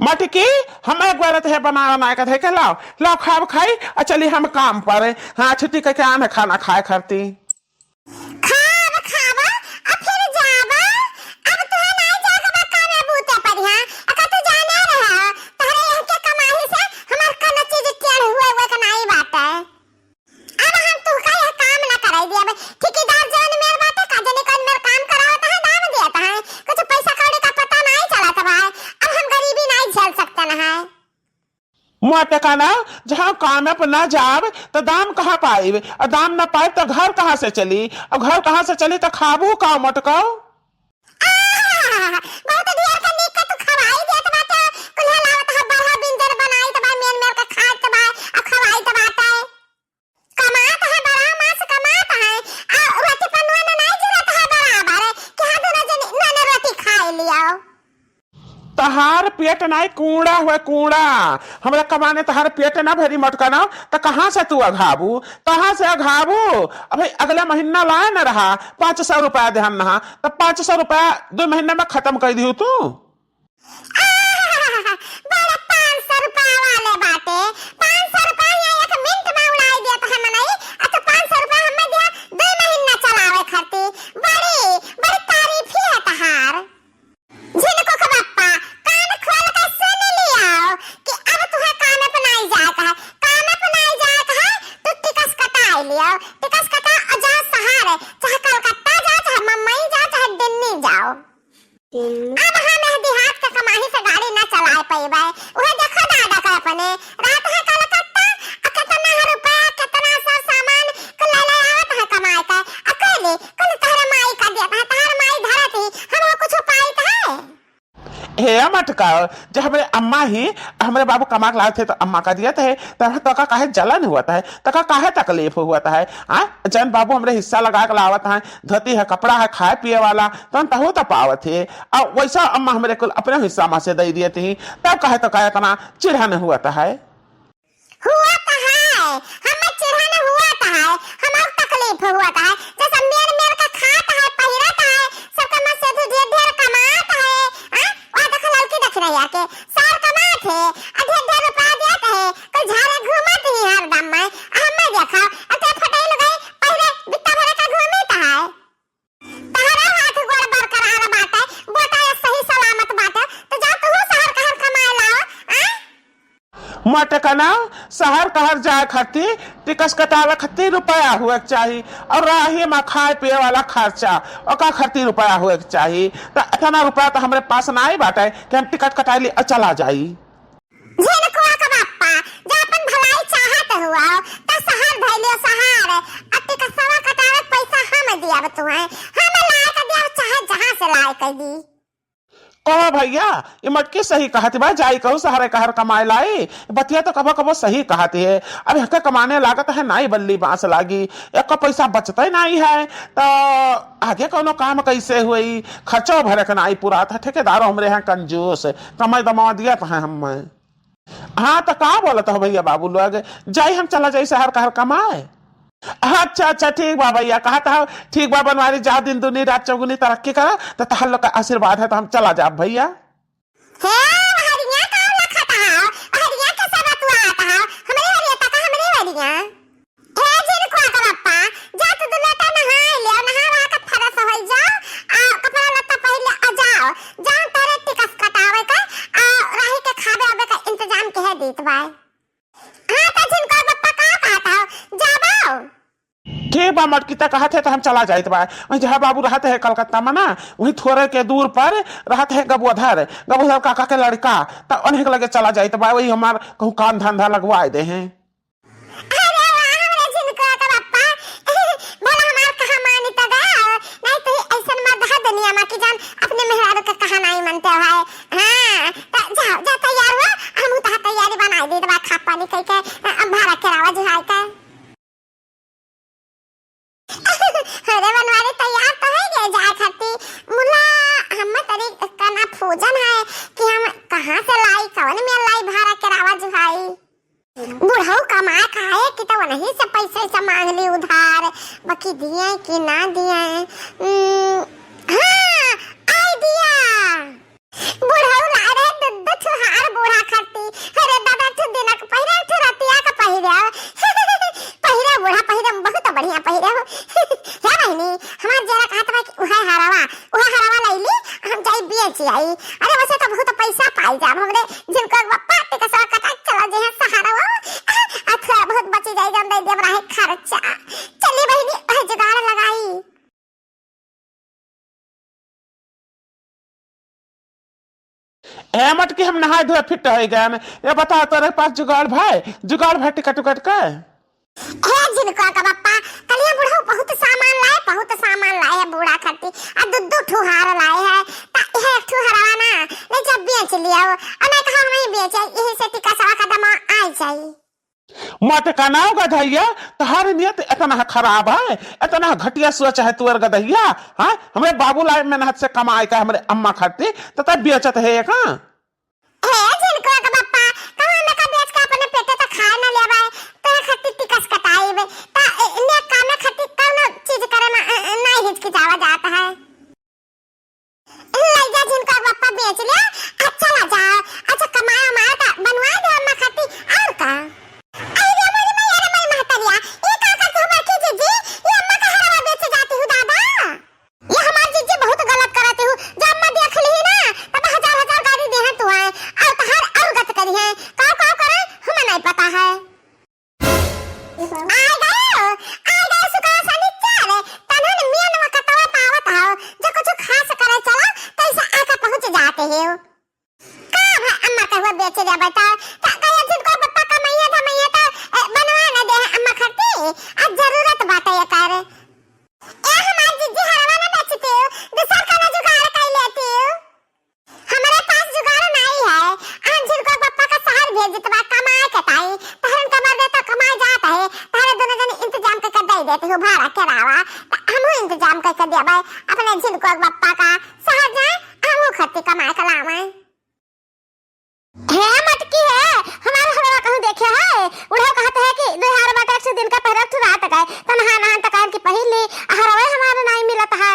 मटकी हम एक बार है बना के थे के लाओ लाओ खाब खाई और चली हम काम पर। हाँ छुट्टी करके आना खाना खाए करती। खाब खाबा अब फिर जाबा अब तू नहीं जाके बा काम बूते पर हां अका तू जाने रहा तोरे यहाँ के कमाई से हमार कन चीज टेढ़ हुए हुए कमाई बात है। अब हम तू का यह काम ना कराई दिया बे ठेकेदार जान मेर बात का जने कल मेर काम करावता है दाम देता है कुछ पैसा कौड़ी का पता नहीं चला था भाई। अब हम गरीबी नहीं झेल सकते ना है मोटे का ना जहाँ काम पर ना जाब तो दाम कहाँ पाई और दाम ना पाए तो घर कहाँ से चली और घर कहाँ से चली तो खाबू का मटको। बहुत ढेर का निक तू खवाई देत बाटे कुल्हा लावत है बड़ा बिंदर बनाई त बा मेन मेर का खात त बा और खवाई त बाटे कमात है बड़ा मास कमात है आ रोटी पनुआ में नहीं जरूरत है बराबर के हाथ ना जन ना रोटी खाई लियो। तहार पेट नहीं कूड़ा हुआ कूड़ा हमरा कमाने तहार पेट ना भरी मटका ना तो कहाँ से तू अघाबू कहाँ से अघाबू। अभी अगला महीना लाए न रहा 500 रुपया ध्यान रहा तो 500 रुपया 2 महीने में खत्म कर दी तू। बड़ा 500 रुपया वाले बाटे 500 रुपया यहाँ एक मिनट में उड़ाई दिया तो हम नहीं अच्छा 500 रुपया हमें दिया 2 महीना चलावे खाती बड़ी बड़ी तारीफ है तहार। जिनको को बापा कान खोल के सुन लियो कि अब तुम्हें काम पे नहीं जाता है काम पे नहीं जाता है तो टिकस कटाई लियो टिकस कटा और जा सहारे चाहे कलकत्ता जा चाहे मुंबई जा चाहे दिल्ली जाओ। अब हम देहात के कमाई से गाड़ी ना चलाए पाइबे उहे देखो दादा का अपने रात है कलकत्ता कितना रुपया कितना सा सामान को ले ले आवत है कमाई का अकेले कल तारे माई का दिया है तार माई धरती हम कुछ पाई है। हे मटका जब हमारे अम्मा ही हमारे बाबू कमा के लाए थे तो अम्मा का दिया था तो का काहे जलन हुआ था तो का काहे तकलीफ हुआ था जन बाबू हमरे हिस्सा लगा के लावत है धोती है कपड़ा है खाए पिए वाला तो तहु तो पावत है और वैसा अम्मा हमारे कुल अपने हिस्सा में से दे दिए थी तब कहे तो कहे इतना चिढ़न हुआ था है हमें चिढ़न हुआ था हमार तकलीफ हुआ था जैसे मेर मेर का खात है पहिरत है सब कमा से तो ढेर कमात है हां और देख लड़की देख रही है के सार कमात है ढेर रुपया देत है कल झारे घूमत ही हर दम में हमें देखा अते फटाई गई पहले बित्ता भरे का घूमत है तहरा हाथ गोड़ बरकरार बात है बोटा सही सलामत बात है तो जा तू शहर का हर कमाए लाओ। मटका ना शहर कहर जाए खाती टिकस कटावे खाती रुपया हुए चाहिए और राही में खाए पिए वाला खर्चा और खाती रुपया हुए चाहिए तो इतना रुपया तो हमारे पास ना ही बाटे कि हम टिकट कटा ली और चला जाई। जिनको का बापा जो अपन भलाई चाहत हुआ तो शहर भइलियो शहर अति का सवा कटावे पैसा हम दिया तुम्हें हम लाए का दिया चाहे जहां से लाए कर दी। कहो भैया ये मटकी सही कहती भाई जाई कहू शहर कहर कमाए लाई बतिया तो कबो कबो सही कहती है। अब हके कमाने लागत है नाई बल्ली बांस लागी एक का पैसा बचता ही नहीं है तो आगे कोनो काम कैसे हुई खर्चो भरे के नाई पूरा था ठेकेदारों हमरे हैं कंजूस कमाई दमा दिया तो है हम। हाँ तो कहा बोलत हो भैया बाबू लोग जाई हम चला जाई शहर कहर कमाए। अच्छा अच्छा ठीक बा भैया कहा था ठीक बा बनवारी जा दिन दुनी रात चौगुनी तरक्की करा तो तहल लोग का आशीर्वाद है तो हम चला जा भैया। हरिया का लखता है हरिया का सब तू आता है हमरे हरिया तक हमरे हरिया हे जिनको का बापा जा तू दुलटा नहा ले नहा रहा का फरस हो जा कपड़ा लत्ता पहले आ जाओ जा तारे टिकस कटावे का राही के खावे आवे का इंतजाम कह देत भाई। हां तो जिनको बापा का कहता हो जाओ ठीक बा मटकी तक कहते तो हम चला जाते बा वहीं जहाँ बाबू रहते हैं कलकत्ता में ना वहीं थोड़े के दूर पर रहते हैं गबुधर काका के लड़का तो उन्हें लगे चला जाते बा वही हमार कहूँ काम धंधा लगवाए दे हैं। अपने मेहरारू का कहा नहीं मानते हो हां जाओ जा तैयार हुआ हम तो तैयारी बना दे दबा खा पानी कह के भाड़ा करावा जुहाई का अरे बनवारी तैयार तो है गए जाए खाती मुला हम तरी कना फूजन है कि हम कहां से लाई कौन में लाई भाड़ा करावा जुहाई बुढ़ऊ कमाए खाए कि तो नहीं से पैसे से मांग ली उधार बाकी दिए कि ना दिए। हां आइडिया बुढ़ऊ ला रहे दूध छुहार पाई जा हमरे जिनको बप्पा टिका सा कटा चला जे सहारा आ थोड़ा बहुत बची जाए जम दे देव रहे खर्चा चली बहनी जुगाड़ लगाई। ए मटकी हम नहाए धोए फिट हो गए। ये बता तेरे पास जुगाड़ भाई टिकट उकट का हे जिनको का बप्पा कलिया बूढ़ा बहुत सामान लाए है बूढ़ा खाती आ दुद्दू ठुहार लाए है ता हे ठुहारा ना ले जब बेच लिया और मैं कहा नहीं बेचे यही से टिका सा का दम आ जाई मत कनाओ गधैया तहार नियत इतना खराब है, इतना घटिया सोच है तुअर गधैया। हाँ हमरे बाबू लाए मेहनत से कमाए का हमरे अम्मा खाती तो तब बेचत है का हे जिनको का बप्पा कहां में का बेच का अपने पेटे तो खा ना लेबा तो खाती टिकस कटाई बे ता ने काम में खाती कौन चीज करे में नहीं हिचकिचावा जाता है। ले जा जिनको बप्पा बेच लिया अच्छा ला जाओ अच्छा कमाया माया का बनवा दे अम्मा खाती और का भाड़ा करावा हम इंतजाम करके देबे अपने जिनको बप्पा का शहर जाए हम खत्ती कमाए कलावे है मटकी है हमारे हरवा कहूं देखे है उड़ा कहते है कि 2000 दिन का पहले तो रात गए तो नहा तक की पहले हरवा हमारे नहीं मिलता है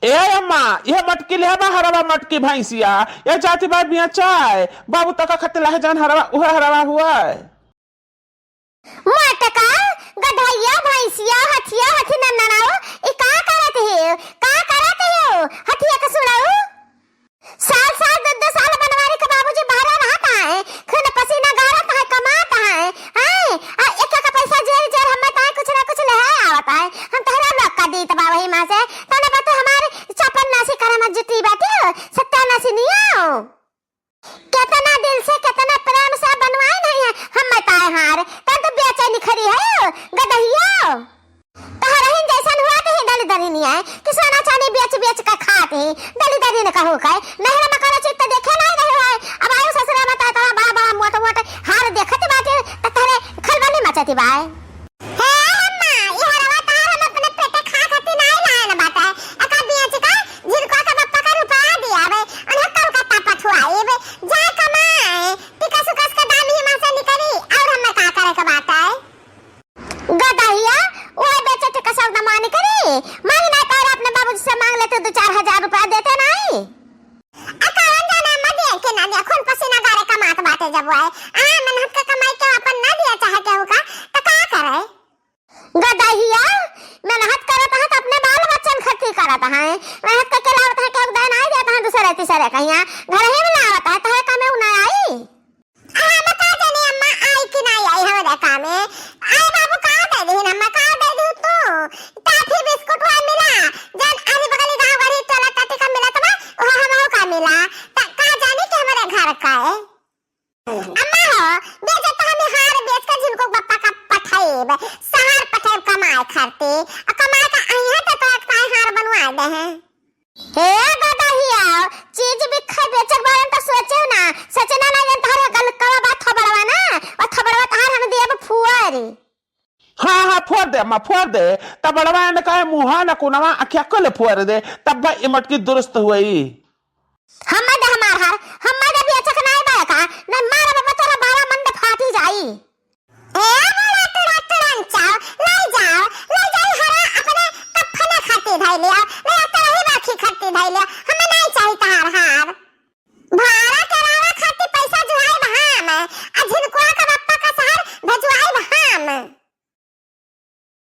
ए अम्मा ये मटकी ले बा हरवा मटकी भैंसिया ये जाती बात बिया चाय बाबू तक खत्ते लहे जान हरवा उहे हरवा हुआ मटका गधैया भैंसिया हथिया हथी नन्नाओ ई का करत हो हथिया का सुनाओ साल 2 साल बनवारी के बाबूजी बाहर रहता है खून पसीना गारता है कमाता है हैं एक का पैसा जेर हम ताए कुछ ना कुछ ले आवता है हम तहरा लोग का दीत बा वही मां से तने बता हमारे चपन नासी करे मत जुटी बैठी सत्यानासी नहीं आओ कितना दिल से कितना प्रेम से बनवाए नहीं है हम बताए हार तन तो बेचैनी खरी है गधैया तहरा ही जैसन हुआ के दली दली नहीं है कि सोना चांदी बेच का खाते दली दली ने कहू का नहीं हम करो चित देखे नहीं रहे है अब आयो ससुरा बता तोरा बड़ा मोटा हार देखत बाटे त तहरे खलबली मचती बा हे अम्मा ये हरवा तार हम अपने पेटे खा खाती नहीं लाए ना बाटा अका बेच का जिनको का बप्पा का रुपया दिया बे अने कलकत्ता पठवाए बे जा कमाए टिका सुकस का दाम ही मां से निकली और हम का करे का बात है गधैया वो बेचे टिका सौदा मानी करी मानी ना तार अपने बाबूजी से मांग लेते 2-4 रुपया देते नहीं अकाउंट जाना मत दे के ना दे खून पसीना गारे कमात बाटे जब वो है मेहनत का कमाई के अपन ना दिया चाहते हो का तो का करे गधैया मेहनत करत है तो अपने बाल बच्चन खर्ची करत है मेहनत के लावत है के दान आ जाता है दूसरे तीसरे कहिया घर ही में लावत है तो का में ना आई बता देनी अम्मा आई कि नहीं आई हमारे काम में आई बाबू का दे दी अम्मा का दे दी तू टाफी बिस्कुट वा मिला जन आनी बगली गांव वाली टोला टाटी का मिला तो वो हमहु का मिला का जाने कि हमारे घर का है अम्मा हो बेचे तो हम हार बेच कर जिनको बप्पा का पठाई सहार पठाई कमाए खाते कमाए का आया तो एक हार बनवा दे हैं हे गधैया चीज बिखर बेचक बारे तो सोचे ना सचना ना जन तारे गल कवा बात थबड़वा ना और थबड़वा तार हम देब फुआरी हाँ फोड़ दे अम्मा फोड़ दे तब बड़वा ने कहा मुहा न कुनवा अखिया कल फोड़ दे तब भाई ये मटकी दुरुस्त हुई हम्मा दे हमार हार हम्मा दे बेचक नहीं बा का न मारा बाबा तोरा बारा मंड फाटी जाई ए बोला टड़ा चाव ले जाओ हरा अपने कफना खाती धाई लिया ले तो ही बाकी खाती धाई लिया